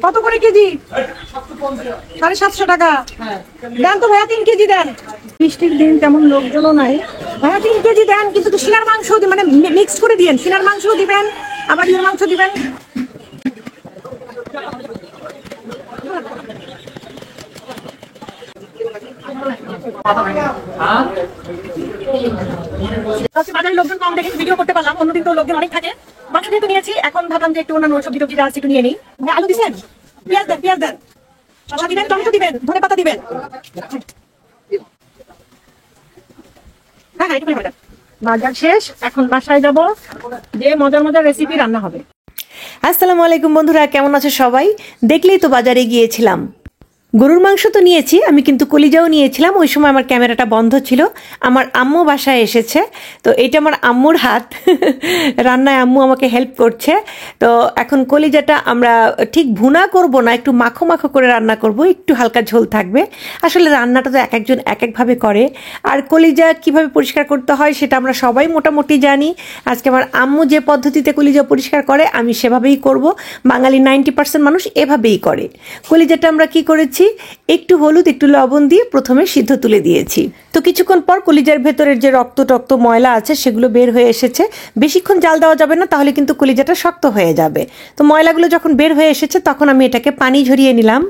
কত করে কেজি? 750 টাকা। দেন তো ভাইয়া 3 কেজি দেন। বৃষ্টির দিন তেমন লোকজনও নাই, ভাইয়া 3 কেজি দেন। কিন্তু সিনার মাংস মানে মিক্স করে দিবেন, সিনার মাংসও দিবেন আবার ইয়ের মাংস দিবেন। বাজারে লোকজন কম দেখে ভিডিও করতে পারলাম, অন্যদিন তো লোকজন অনেক থাকে। মাংস যেহেতু নিয়েছি, এখন ভাবলাম যে একটু অন্যান্য সবজি টবজি আছে একটু নিয়ে নিই। আলু দিচ্ছেন, পেঁয়াজ দেন, পেঁয়াজ দেন, শসা দিবেন, টমেটো দিবেন, ধনে পাতা দিবেন। হ্যাঁ হ্যাঁ, একটু বাজার শেষ, এখন বাসায় যাব, যে মজার মজার রেসিপি রান্না হবে। আসসালামু আলাইকুম বন্ধুরা, কেমন আছো সবাই? দেখলেই তো বাজারে গিয়েছিলাম, গরুর মাংস তো নিয়েছি আমি, কিন্তু কলিজাও নিয়েছিলাম। ওই সময় আমার ক্যামেরাটা বন্ধ ছিল, আমার আম্মু বাসায় এসেছে। তো এটা আমার আম্মুর হাত রান্নায়, আম্মু আমাকে হেল্প করছে। তো এখন কলিজাটা আমরা ঠিক ভুনা করব না, একটু মাখো মাখো করে রান্না করব, একটু হালকা ঝোল থাকবে। আসলে রান্নাটা তো এক একজন এক একভাবে করে, আর কলিজা কিভাবে পরিষ্কার করতে হয় সেটা আমরা সবাই মোটামুটি জানি। আজকে আমার আম্মু যে পদ্ধতিতে কলিজা পরিষ্কার করে আমি সেভাবেই করব। বাঙালি 90% মানুষ এভাবেই করে। কলিজাটা আমরা কি করেছি, একটু হলুদ একটু লবণ দিয়ে প্রথমে সিদ্ধ তুলে দিয়েছি। তো কিছুক্ষণ পর কলিজার ভেতরের যে রক্ত টক্ত ময়লা আছে সেগুলো বের হয়ে এসেছে। বেশিক্ষণ জাল দেওয়া যাবে না, তাহলে কিন্তু কলিজাটা শক্ত হয়ে যাবে। তো ময়লাগুলো যখন বের হয়ে এসেছে তখন আমি এটাকে পানি ঝরিয়ে নিলাম।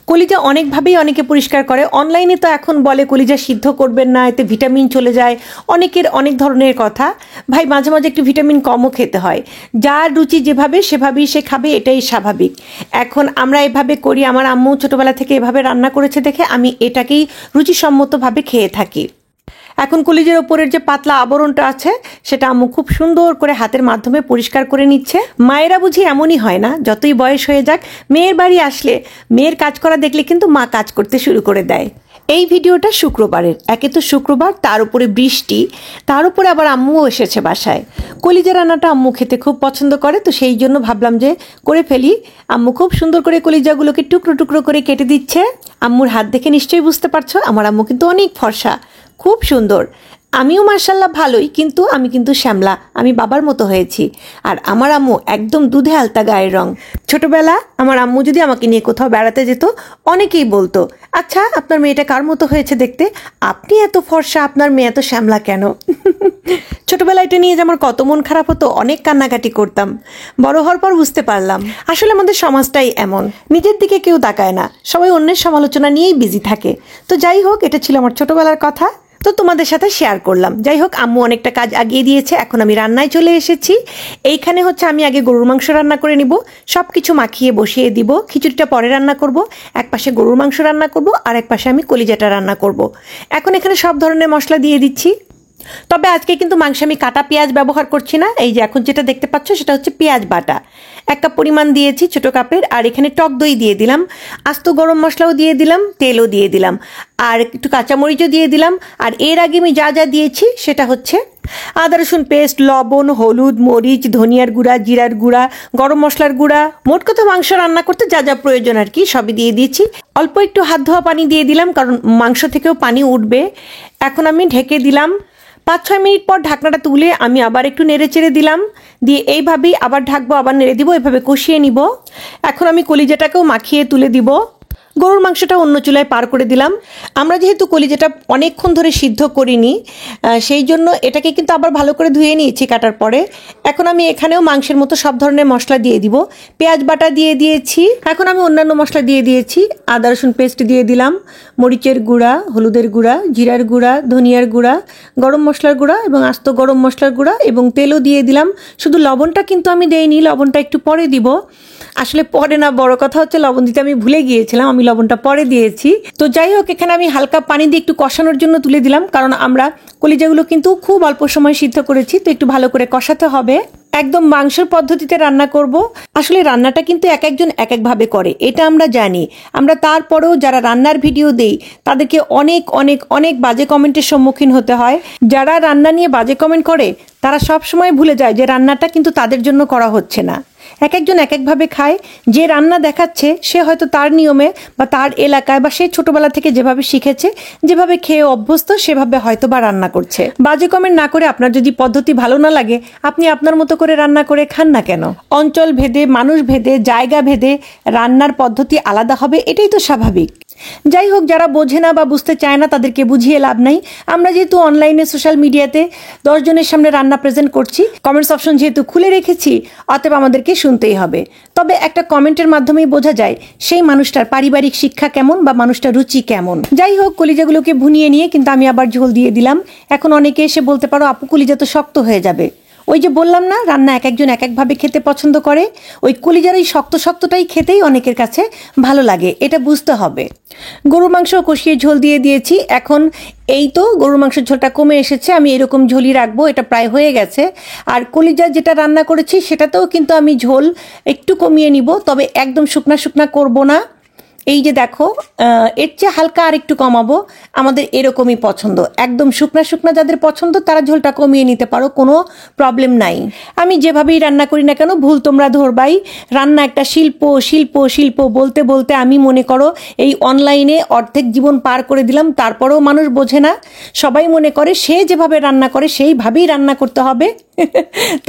কলিজা অনেকভাবেই অনেকে পরিষ্কার করে। অনলাইনে তো এখন বলে কলিজা সিদ্ধ করবেন না, এতে ভিটামিন চলে যায়, অনেকের অনেক ধরনের কথা। ভাই মাঝে মাঝে একটু ভিটামিন কমও খেতে হয়। যার রুচি যেভাবে সেভাবেই সে খাবে, এটাই স্বাভাবিক। এখন আমরা এভাবে করি, আমার আম্মু ছোটবেলা থেকে এভাবে রান্না করেছে দেখে আমি এটাকেই রুচিসম্মতভাবে খেয়ে থাকি। এখন কলিজার ওপরের যে পাতলা আবরণটা আছে সেটা আম্মু খুব সুন্দর করে হাতের মাধ্যমে পরিষ্কার করে নিচ্ছে। মায়েরা বুঝি এমনই হয় না, যতই বয়স হয়ে যাক, মেয়ের বাড়ি আসলে মেয়ের কাজ করা দেখলে কিন্তু মা কাজ করতে শুরু করে দেয়। এই ভিডিওটা শুক্রবারের, একে তো শুক্রবার, তার উপরে বৃষ্টি, তার উপরে আবার আম্মুও এসেছে বাসায়। কলিজা রান্নাটা আম্মু খেতে খুব পছন্দ করে, তো সেই জন্য ভাবলাম যে করে ফেলি। আম্মু খুব সুন্দর করে কলিজাগুলোকে টুকরো টুকরো করে কেটে দিচ্ছে। আম্মুর হাত দেখে নিশ্চয়ই বুঝতে পারছো, আমার আম্মু কিন্তু অনেক ফর্সা, খুব সুন্দর। আমিও মার্শাল্লাহ ভালোই, কিন্তু আমি কিন্তু শ্যামলা, আমি বাবার মতো হয়েছি। আর আমার আম্মু একদম দুধে আলতা গায়ের রং। ছোটবেলা আমার আম্মু যদি আমাকে নিয়ে কোথাও বেড়াতে যেত, অনেকেই বলতো, আচ্ছা আপনার মেয়েটা কার মতো হয়েছে দেখতে, আপনি এত ফর্সা, আপনার মেয়ে এত শ্যামলা কেন? ছোটবেলা এটা নিয়ে যে আমার কত মন খারাপ হতো, অনেক কান্নাকাটি করতাম। বড় হওয়ার পর বুঝতে পারলাম আসলে আমাদের সমাজটাই এমন, নিজের দিকে কেউ তাকায় না, সবাই অন্যের সমালোচনা নিয়েই বিজি থাকে। তো যাই হোক, এটা ছিল আমার ছোটবেলার কথা, তো তোমাদের সাথে শেয়ার করলাম। যাই হোক, আম্মু অনেকটা কাজ আগিয়ে দিয়েছে, এখন আমি রান্নায় চলে এসেছি। এইখানে হচ্ছে আমি আগে গরুর মাংস রান্না করে নিব, সব কিছু মাখিয়ে বসিয়ে দিব। খিচুড়িটা পরে রান্না করব, এক পাশে গরুর মাংস রান্না করব, আর এক পাশে আমি কলিজাটা রান্না করব। এখন এখানে সব ধরনের মশলা দিয়ে দিচ্ছি। তবে আজকে কিন্তু মাংসে আমি কাটা পেঁয়াজ ব্যবহার করছি না। এই যে এখন যেটা দেখতে পাচ্ছ সেটা হচ্ছে পেঁয়াজ বাটা, 1 কাপ পরিমাণ দিয়েছি, ছোট কাপের। আর এখানে টক দই দিয়ে দিলাম, আস্ত গরম মশলাও দিয়ে দিলাম, তেলও দিয়ে দিলাম, আর একটু কাঁচামরিচও দিয়ে দিলাম। আর এর আগে আমি যা যা দিয়েছি সেটা হচ্ছে আদা রসুন পেস্ট, লবণ, হলুদ, মরিচ, ধনিয়ার গুঁড়া, জিরার গুঁড়া, গরম মশলার গুঁড়া, মোট কথা মাংস রান্না করতে যা যা প্রয়োজন আর কি সবই দিয়ে দিয়েছি। অল্প একটু হাত ধোয়া পানি দিয়ে দিলাম, কারণ মাংস থেকেও পানি উঠবে। এখন আমি ঢেকে দিলাম। 5-6 মিনিট পর ঢাকনাটা তুলে আমি আবার একটু নেড়ে চেড়ে দিলাম, দিয়ে এইভাবেই আবার ঢাকবো, আবার নেড়ে দিব, এভাবে কষিয়ে নিব। এখন আমি কলিজাটাকেও মাখিয়ে তুলে দিব। গরুর মাংসটা অন্য চুলায় পার করে দিলাম। আমরা যেহেতু কলিজাটা অনেকক্ষণ ধরে সিদ্ধ করিনি, সেই জন্য এটাকে কিন্তু আবার ভালো করে ধুয়ে নিয়েছি কাটার পরে। এখন আমি এখানেও মাংসের মতো সব ধরনের মশলা দিয়ে দিব। পেঁয়াজ বাটা দিয়ে দিয়েছি, এখন আমি অন্যান্য মশলা দিয়ে দিয়েছি। আদা রসুন পেস্ট দিয়ে দিলাম, মরিচের গুঁড়া, হলুদের গুঁড়া, জিরার গুঁড়া, ধনিয়ার গুঁড়া, গরম মশলার গুঁড়া এবং আস্ত গরম মশলার গুঁড়া, এবং তেলও দিয়ে দিলাম। শুধু লবণটা কিন্তু আমি দেইনি, লবণটা একটু পরে দিব। আসলে পরে না, বড় কথা হচ্ছে লবণ দিতে আমি ভুলে গিয়েছিলাম, আমি লবণটা পরে দিয়েছি। তো যাই হোক, এখানে আমি হালকা পানি দিয়ে একটু কষানোর জন্য তুলে দিলাম, কারণ আমরা কলিজাগুলো কিন্তু খুব অল্প সময় সিদ্ধ করেছি, তো একটু ভালো করে কষাতে হবে। একদম মাংসের পদ্ধতিতে রান্না করব। আসলে রান্নাটা কিন্তু এক একজন এক একভাবে করে, এটা আমরা জানি। আমরা তারপরেও যারা রান্নার ভিডিও দেই তাদেরকে অনেক অনেক অনেক বাজে কমেন্টের সম্মুখীন হতে হয়। যারা রান্না নিয়ে বাজে কমেন্ট করে তারা সব সময় ভুলে যায় যে রান্নাটা কিন্তু তাদের জন্য করা হচ্ছে না। এক একজন এক একভাবে খায়। যে রান্না দেখাচ্ছে সে হয়তো তার নিয়মে বা তার এলাকায় বা সে ছোটবেলা থেকে যেভাবে শিখেছে, যেভাবে খেয়ে অভ্যস্ত, সেভাবে হয়তো বা রান্না করছে। বাজে কমেন্ট না করে আপনার যদি পদ্ধতি ভালো না লাগে আপনি আপনার মতো করে রান্না করে খান না কেন? অঞ্চল ভেদে, মানুষ ভেদে, জায়গা ভেদে রান্নার পদ্ধতি আলাদা হবে, এটাই তো স্বাভাবিক। যাই হোক, যারা বোঝে না বা বুঝতে চায় না তাদেরকে বুঝিয়ে লাভ নাই। আমরা যেহেতু অনলাইনে সোশ্যাল মিডিয়াতে 10 জনের সামনে রান্না প্রেজেন্ট করছি, কমেন্টস অপশন যেহেতু খুলে রেখেছি, অতএব আমাদেরকে শুনতেই হবে। তবে একটা কমেন্টের মাধ্যমেই বোঝা যায় সেই মানুষটার পারিবারিক শিক্ষা কেমন বা মানুষটার রুচি কেমন। যাই হোক, কলিজাগুলোকে ভুনিয়ে নিয়ে কিন্তু আমি আবার ঝোল দিয়ে দিলাম। এখন অনেকে এসে বলতে পারো আপু কলিজা তো শক্ত হয়ে যাবে। ওই যে বললাম না, রান্না এক একজন এক একভাবে খেতে পছন্দ করে। ওই কলিজার ওই শক্ত শক্তটাই খেতেই অনেকের কাছে ভালো লাগে, এটা বুঝতে হবে। গরুর মাংস কষিয়ে ঝোল দিয়ে দিয়েছি। এখন এই তো গরুর মাংসের ঝোলটা কমে এসেছে, আমি এরকম ঝোলই রাখবো, এটা প্রায় হয়ে গেছে। আর কলিজা যেটা রান্না করেছি সেটাতেও কিন্তু আমি ঝোল একটু কমিয়ে নিব, তবে একদম শুকনা শুকনা করব না। এই যে দেখো, এর চেয়ে হালকা আর একটু কমাবো, আমাদের এরকমই পছন্দ। একদম শুকনা শুকনা যাদের পছন্দ তারা ঝোলটা কমিয়ে নিতে পারো, কোনো প্রবলেম নাই। আমি যেভাবেই রান্না করি না কেন, ভুল তোমরা ধরবাই। রান্না একটা শিল্প, শিল্প, শিল্প বলতে বলতে আমি মনে করো এই অনলাইনে অর্ধেক জীবন পার করে দিলাম, তারপরেও মানুষ বোঝে না। সবাই মনে করে সে যেভাবে রান্না করে সেইভাবেই রান্না করতে হবে।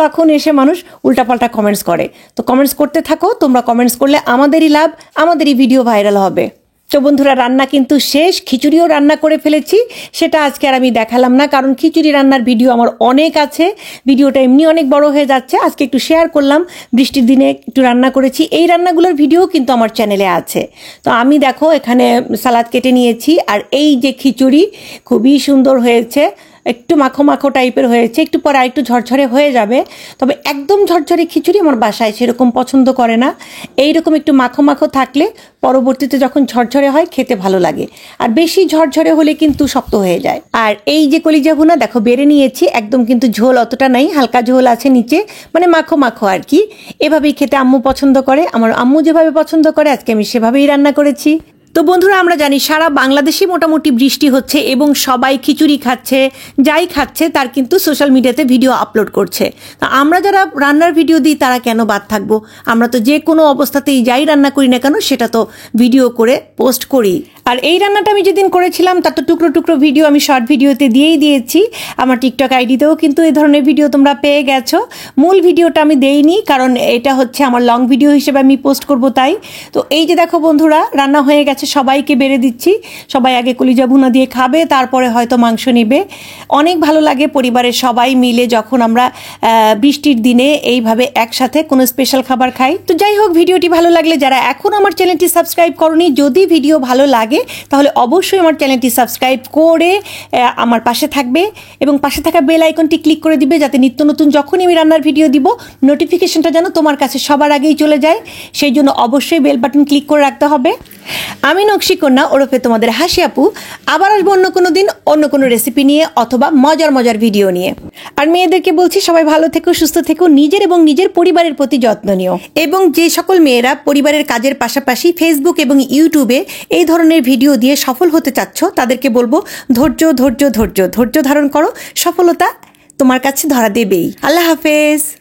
তখন এসে মানুষ উল্টাপাল্টা কমেন্টস করে। তো কমেন্টস করতে থাকো, তোমরা কমেন্টস করলে আমাদেরই লাভ, আমাদেরই ভিডিও ভাইরাল হবে। তো বন্ধুরা, রান্না কিন্তু শেষ। খিচুড়িও রান্না করে ফেলেছি, সেটা আজকে আর আমি দেখালাম না, কারণ খিচুড়ি রান্নার ভিডিও আমার অনেক আছে। ভিডিওটা এমনি অনেক বড় হয়ে যাচ্ছে, আজকে একটু শেয়ার করলাম। বৃষ্টির দিনে একটু রান্না করেছি, এই রান্নাগুলোর ভিডিও কিন্তু আমার চ্যানেলে আছে। তো আমি দেখো এখানে সালাদ কেটে নিয়েছি, আর এই যে খিচুড়ি খুবই সুন্দর হয়েছে, একটু মাখো মাখো টাইপের হয়েছে, একটু পরে আরেকটু ঝরঝরে হয়ে যাবে। তবে একদম ঝরঝরে খিচুড়ি আমার বাসায় সেরকম পছন্দ করে না। এইরকম একটু মাখো মাখো থাকলে পরবর্তীতে যখন ঝরঝরে হয় খেতে ভালো লাগে, আর বেশি ঝরঝরে হলে কিন্তু শক্ত হয়ে যায়। আর এই যে কলিজা ভুনা দেখো বেড়ে নিয়েছি, একদম কিন্তু ঝোল অতটা নাই, হালকা ঝোল আছে নিচে, মানে মাখো মাখো আর কি। এভাবেই খেতে আম্মু পছন্দ করে, আমার আম্মু যেভাবে পছন্দ করে আজকে আমি সেভাবেই রান্না করেছি। তো বন্ধুরা, আমরা জানি সারা বাংলাদেশে মোটামুটি বৃষ্টি হচ্ছে এবং সবাই খিচুড়ি খাচ্ছে, যাই খাচ্ছে তার কিন্তু সোশ্যাল মিডিয়াতে ভিডিও আপলোড করছে। তা আমরা যারা রান্নার ভিডিও দিই তারা কেন বাদ থাকবো? আমরা তো যে কোনো অবস্থাতেই যাই রান্না করি না কেন সেটা তো ভিডিও করে পোস্ট করি। আর এই রান্নাটা আমি যেদিন করেছিলাম তার তো টুকরো টুকরো ভিডিও আমি শর্ট ভিডিওতে দিয়েই দিয়েছি। আমার টিকটক আইডিতেও কিন্তু এই ধরনের ভিডিও তোমরা পেয়ে গেছো। মূল ভিডিওটা আমি দেইনি, কারণ এটা হচ্ছে আমার লং ভিডিও হিসেবে আমি পোস্ট করব তাই। তো এই যে দেখো বন্ধুরা, রান্না হয়ে গেছে, সবাইকে বেড়ে দিচ্ছি। সবাই আগে কলিজা ভুনা দিয়ে খাবে, তারপরে হয়তো মাংস নেবে। অনেক ভালো লাগে পরিবারের সবাই মিলে যখন আমরা বৃষ্টির দিনে এইভাবে একসাথে কোনো স্পেশাল খাবার খাই। তো যাই হোক, ভিডিওটি ভালো লাগলে যারা এখন আমার চ্যানেলটি সাবস্ক্রাইব করনি, যদি ভিডিও ভালো লাগে তাহলে অবশ্যই আমার চ্যানেলটি সাবস্ক্রাইব করে আমার পাশে থাকবে এবং পাশে থাকা বেল আইকনটি ক্লিক করে দিবে, যাতে নিত্য নতুন যখনই আমি রান্নার ভিডিও দিব নোটিফিকেশনটা যেন তোমার কাছে সবার আগেই চলে যায়। সেই জন্য অবশ্যই বেল বাটন ক্লিক করে রাখতে হবে। আমি নকশিকন্যা ওরফে তোমাদের হাসি আপু, আবার আসবো অন্য কোনো দিন অন্য কোনো রেসিপি নিয়ে অথবা মজার মজার ভিডিও নিয়ে। আর মেয়েদেরকে বলছি সবাই ভালো থেকো, সুস্থ থেকো, নিজের এবং নিজের পরিবারের প্রতি যত্ন নিও। এবং যে সকল মেয়েরা পরিবারের কাজের পাশাপাশি ফেসবুক এবং ইউটিউবে এই ধরনের ভিডিও দিয়ে সফল হতে চাচ্ছ তাদেরকে বলবো ধৈর্য ধৈর্য ধৈর্য ধৈর্য ধারণ করো, সফলতা তোমার কাছে ধরা দেবেই। আল্লাহ হাফেজ।